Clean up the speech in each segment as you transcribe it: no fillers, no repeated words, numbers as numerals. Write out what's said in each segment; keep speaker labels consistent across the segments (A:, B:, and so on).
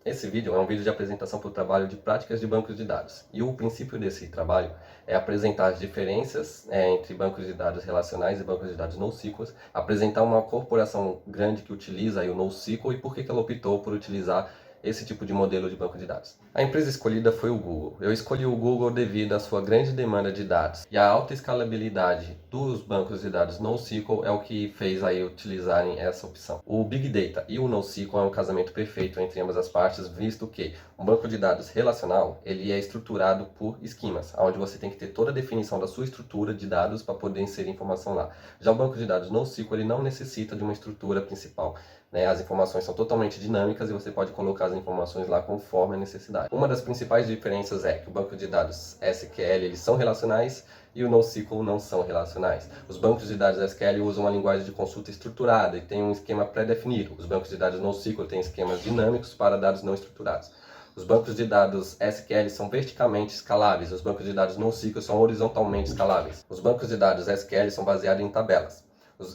A: Esse vídeo é um vídeo de apresentação para o trabalho de práticas de bancos de dados. E o princípio desse trabalho é apresentar as diferenças entre bancos de dados relacionais e bancos de dados NoSQL, apresentar uma corporação grande que utiliza aí o NoSQL e por que ela optou por utilizar esse tipo de modelo de banco de dados. A empresa escolhida foi o Google. Eu escolhi o Google devido à sua grande demanda de dados e a alta escalabilidade dos bancos de dados NoSQL é o que fez aí utilizarem essa opção. O Big Data e o NoSQL é um casamento perfeito entre ambas as partes, visto que um banco de dados relacional ele é estruturado por esquemas, onde você tem que ter toda a definição da sua estrutura de dados para poder inserir informação lá. Já o banco de dados NoSQL ele não necessita de uma estrutura principal. As informações são totalmente dinâmicas e você pode colocar as informações lá conforme a necessidade. Uma das principais diferenças é que o banco de dados SQL eles são relacionais e o NoSQL não são relacionais. Os bancos de dados SQL usam uma linguagem de consulta estruturada e tem um esquema pré-definido. Os bancos de dados NoSQL têm esquemas dinâmicos para dados não estruturados. Os bancos de dados SQL são verticalmente escaláveis, os bancos de dados NoSQL são horizontalmente escaláveis. Os bancos de dados SQL são baseados em tabelas,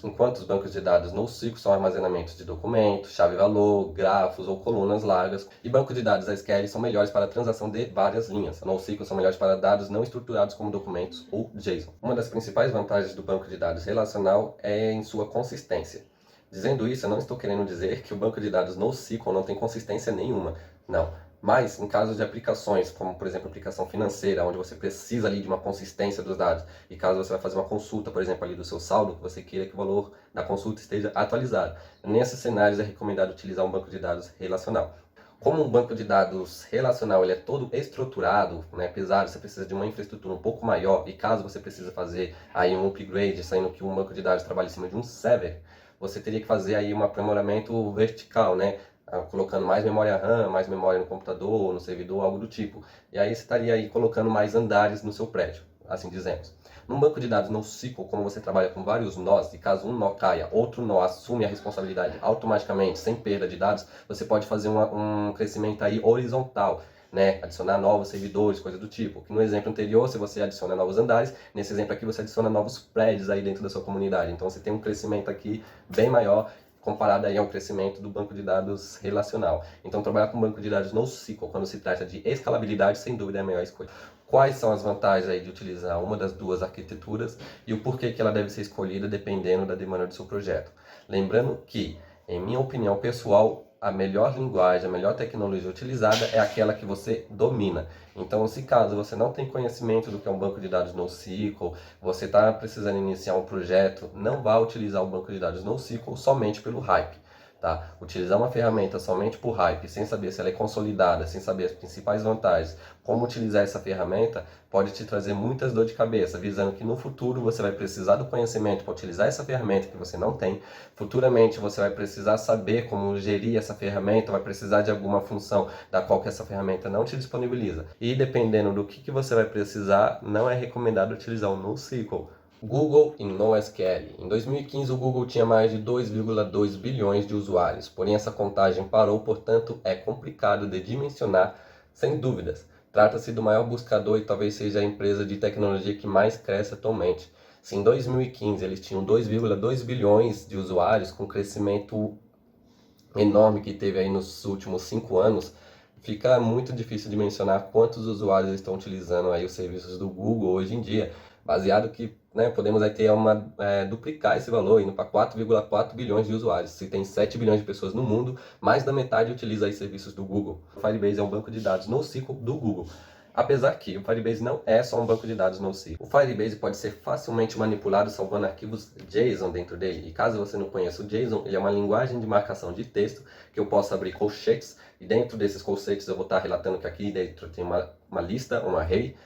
A: enquanto os bancos de dados NoSQL são armazenamentos de documentos, chave-valor, grafos ou colunas largas, e bancos de dados SQL são melhores para a transação de várias linhas. NoSQL são melhores para dados não estruturados como documentos ou JSON. Uma das principais vantagens do banco de dados relacional é em sua consistência. Dizendo isso, eu não estou querendo dizer que o banco de dados NoSQL não tem consistência nenhuma, não. Mas, em casos de aplicações, como por exemplo aplicação financeira, onde você precisa ali de uma consistência dos dados, e caso você vai fazer uma consulta, por exemplo, ali do seu saldo, que você queira que o valor da consulta esteja atualizado. Nesses cenários é recomendado utilizar um banco de dados relacional. Como um banco de dados relacional ele é todo estruturado, pesado, você precisa de uma infraestrutura um pouco maior, e caso você precise fazer aí um upgrade, saindo que um banco de dados trabalha em cima de um server, você teria que fazer aí um aprimoramento vertical, colocando mais memória RAM, mais memória no computador, no servidor, algo do tipo. E aí você estaria aí colocando mais andares no seu prédio, assim dizemos. Num banco de dados NoSQL, como você trabalha com vários nós, e caso um nó caia, outro nó assume a responsabilidade automaticamente, sem perda de dados, você pode fazer um crescimento aí horizontal, adicionar novos servidores, coisa do tipo. Que no exemplo anterior, se você adiciona novos andares, nesse exemplo aqui você adiciona novos prédios aí dentro da sua comunidade. Então você tem um crescimento aqui bem maior comparado aí ao crescimento do banco de dados relacional. Então, trabalhar com banco de dados NoSQL, quando se trata de escalabilidade, sem dúvida é a melhor escolha. Quais são as vantagens aí de utilizar uma das duas arquiteturas e o porquê que ela deve ser escolhida dependendo da demanda do seu projeto? Lembrando que, em minha opinião pessoal, a melhor linguagem, a melhor tecnologia utilizada é aquela que você domina. Então, se caso você não tem conhecimento do que é um banco de dados NoSQL, você está precisando iniciar um projeto, não vá utilizar o banco de dados NoSQL somente pelo hype. Tá? Utilizar uma ferramenta somente por hype, sem saber se ela é consolidada, sem saber as principais vantagens, como utilizar essa ferramenta, pode te trazer muitas dor de cabeça, visando que no futuro você vai precisar do conhecimento para utilizar essa ferramenta que você não tem. Futuramente você vai precisar saber como gerir essa ferramenta, vai precisar de alguma função da qual que essa ferramenta não te disponibiliza. E dependendo do que você vai precisar, não é recomendado utilizar o NoSQL. Google e NoSQL. Em 2015, o Google tinha mais de 2,2 bilhões de usuários, porém essa contagem parou, portanto é complicado de dimensionar, sem dúvidas. Trata-se do maior buscador e talvez seja a empresa de tecnologia que mais cresce atualmente. Se em 2015 eles tinham 2,2 bilhões de usuários, com crescimento enorme que teve aí nos últimos 5 anos, fica muito difícil de mencionar quantos usuários estão utilizando aí os serviços do Google hoje em dia, baseado que podemos aí ter duplicar esse valor, indo para 4,4 bilhões de usuários. Se tem 7 bilhões de pessoas no mundo, mais da metade utiliza aí serviços do Google. O Firebase é um banco de dados NoSQL do Google. Apesar que o Firebase não é só um banco de dados NoSQL. O Firebase pode ser facilmente manipulado salvando arquivos JSON dentro dele. E caso você não conheça o JSON, ele é uma linguagem de marcação de texto que eu posso abrir colchetes. E dentro desses colchetes eu vou estar relatando que aqui dentro tem uma lista, um array,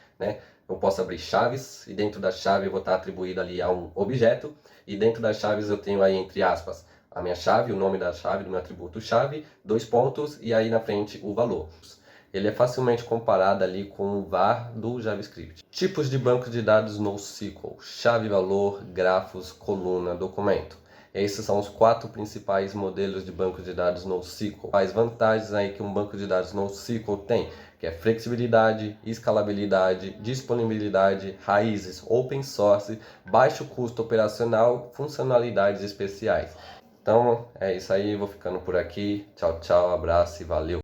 A: Eu posso abrir chaves e dentro da chave eu vou estar atribuído ali a um objeto. E dentro das chaves eu tenho aí, entre aspas, a minha chave, o nome da chave, do meu atributo chave, 2 pontos e aí na frente o valor. Ele é facilmente comparado ali com o var do JavaScript. Tipos de banco de dados NoSQL: chave, valor, grafos, coluna, documento. Esses são os 4 principais modelos de banco de dados NoSQL. As vantagens aí que um banco de dados NoSQL tem, que é flexibilidade, escalabilidade, disponibilidade, raízes, open source, baixo custo operacional, funcionalidades especiais. Então é isso aí, vou ficando por aqui. Tchau, tchau, abraço e valeu!